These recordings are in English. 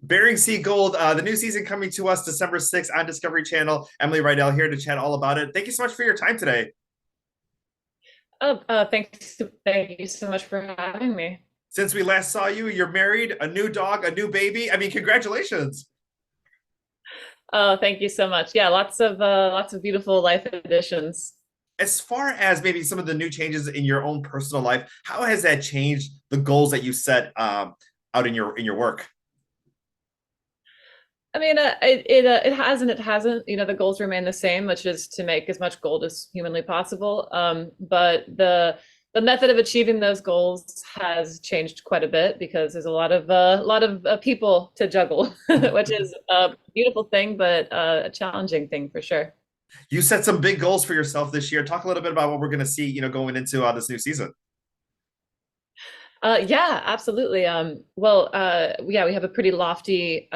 Bering Sea Gold, the new season coming to us December 6th on Discovery Channel. Emily Riedel here to chat all about it. Thank you so much for your time today. Thank you so much for having me. Since we last saw you, you're married, a new dog, a new baby. I mean, congratulations. Oh, thank you so much. Yeah, lots of beautiful life additions. As far as maybe some of the new changes in your own personal life, how has that changed the goals that you set out in your work? I mean, it has and it hasn't. You know, the goals remain the same, which is to make as much gold as humanly possible. But the method of achieving those goals has changed quite a bit because there's a lot of people to juggle, which is a beautiful thing, but a challenging thing for sure. You set some big goals for yourself this year. Talk a little bit about what we're going to see, going into this new season. Yeah, absolutely. Yeah, we have a pretty lofty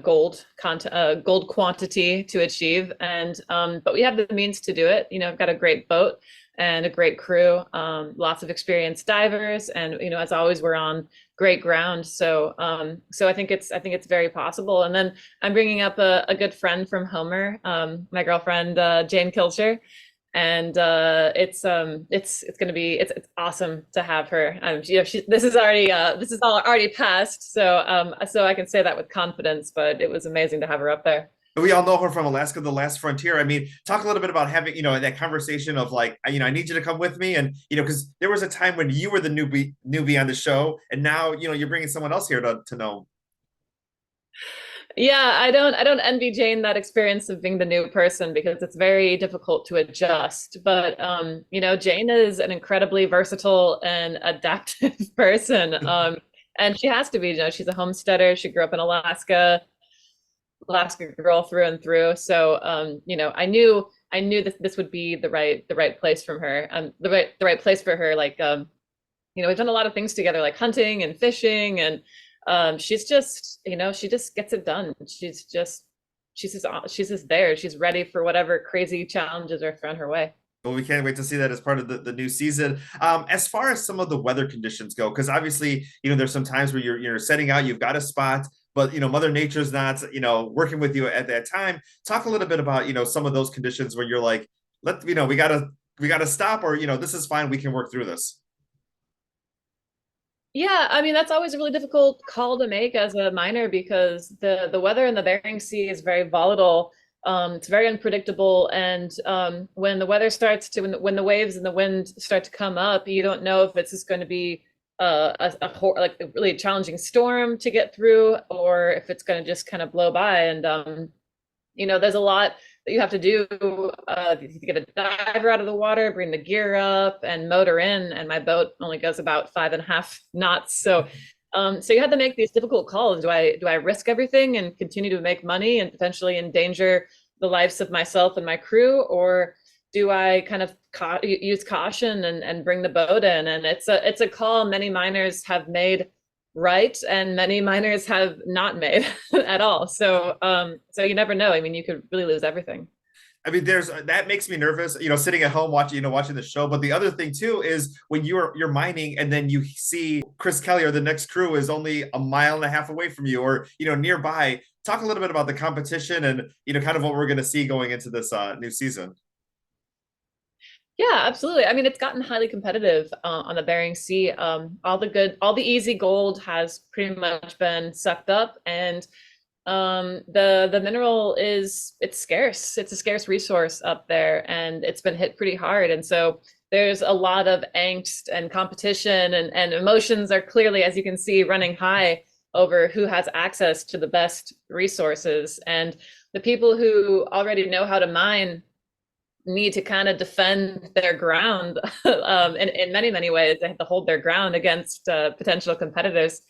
gold quantity to achieve, and but we have the means to do it. You know, I've got a great boat and a great crew, lots of experienced divers, and you know, as always, we're on great ground. So I think it's very possible. And then I'm bringing up a good friend from Homer, my girlfriend Jane Kilcher, and it's gonna be it's awesome to have her. You know, this is all already passed, so I can say that with confidence. But it was amazing to have her up there. We all know her from Alaska, The Last Frontier. I mean, talk a little bit about having, that conversation of like, I need you to come with me. And, because there was a time when you were the newbie on the show. And now, you're bringing someone else here to know. Yeah, I don't envy Jane that experience of being the new person because it's very difficult to adjust. But you know, Jane is an incredibly versatile and adaptive person. And she has to be, you know, she's a homesteader. She grew up in Alaska, Alaska girl through and through. So you know, I knew that this would be the right place from her. The right place for her. You know, we've done a lot of things together, like hunting and fishing, and she's just, you know, she just gets it done. She's just there. She's ready for whatever crazy challenges are thrown her way. Well, we can't wait to see that as part of the new season. As far as some of the weather conditions go, because obviously, there's some times where you're setting out, you've got a spot, but Mother Nature's not, working with you at that time. Talk a little bit about, some of those conditions where you're like, we gotta stop, or this is fine, we can work through this. Yeah, I mean that's always a really difficult call to make as a miner because the weather in the Bering Sea is very volatile. It's very unpredictable, and when the weather starts to when the waves and the wind start to come up, you don't know if it's just going to be like a really challenging storm to get through, or if it's going to just kind of blow by. And you know, there's a lot that you have to do. You get a diver out of the water, bring the gear up, and motor in. And my boat only goes about 5.5 knots. So you have to make these difficult calls. Do I risk everything and continue to make money and potentially endanger the lives of myself and my crew, or do I kind of use caution and bring the boat in? And it's a call many miners have made right and many miners have not made at all. So you never know. I mean, you could really lose everything. I mean, there's that makes me nervous, sitting at home watching, watching the show. But the other thing too is when you're mining and then you see Chris Kelly or the next crew is only a mile and a half away from you, or nearby. Talk a little bit about the competition and kind of what we're going to see going into this new season. Yeah, absolutely. I mean, it's gotten highly competitive on the Bering Sea. All the easy gold has pretty much been sucked up, and the mineral it's scarce. It's a scarce resource up there, and it's been hit pretty hard. And so there's a lot of angst and competition, and emotions are clearly, as you can see, running high over who has access to the best resources. And the people who already know how to mine need to kind of defend their ground in many ways. They have to hold their ground against potential competitors.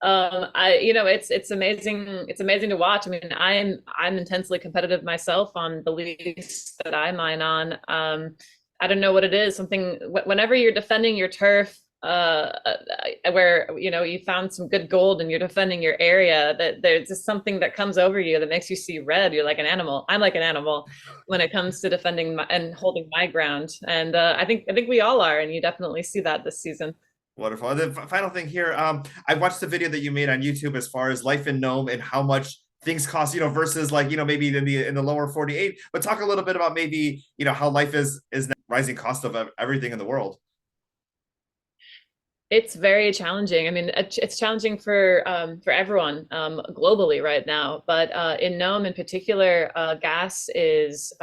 You know, it's amazing. It's amazing to watch. I mean, I'm intensely competitive myself on the lease that I mine on. I don't know what it is. Something whenever you're defending your turf, where you know you found some good gold and you're defending your area, that there's just something that comes over you that makes you see red. You're like an animal. I'm like an animal when it comes to defending and holding my ground. And I think we all are, and you definitely see that this season. Wonderful. And then final thing here, I watched the video that you made on YouTube as far as life in Nome and how much things cost, versus like, maybe in the lower 48. But talk a little bit about maybe, how life is now, rising cost of everything in the world. It's very challenging. I mean, it's challenging for everyone globally right now. But in Nome in particular, gas is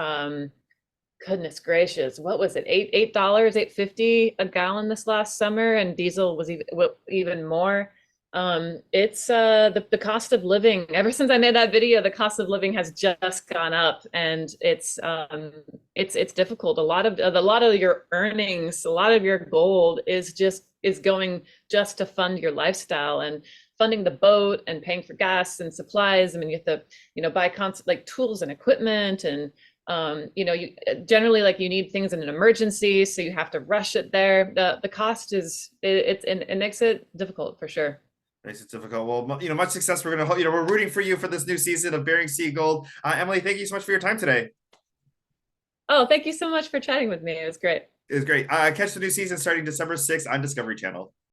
goodness gracious, what was it? $8, 8.50 a gallon this last summer, and diesel was even more. It's the cost of living. Ever since I made that video, the cost of living has just gone up, and it's difficult. A lot of your earnings, a lot of your gold is going just to fund your lifestyle and funding the boat and paying for gas and supplies. I mean, you have to, buy constant like tools and equipment and you generally like you need things in an emergency, so you have to rush it there. The cost it makes it difficult for sure. Makes it difficult. Well, much success. We're gonna, we're rooting for you for this new season of Bering Sea Gold. Emily, thank you so much for your time today. Oh, thank you so much for chatting with me. It was great. It was great. Catch the new season starting December 6th on Discovery Channel.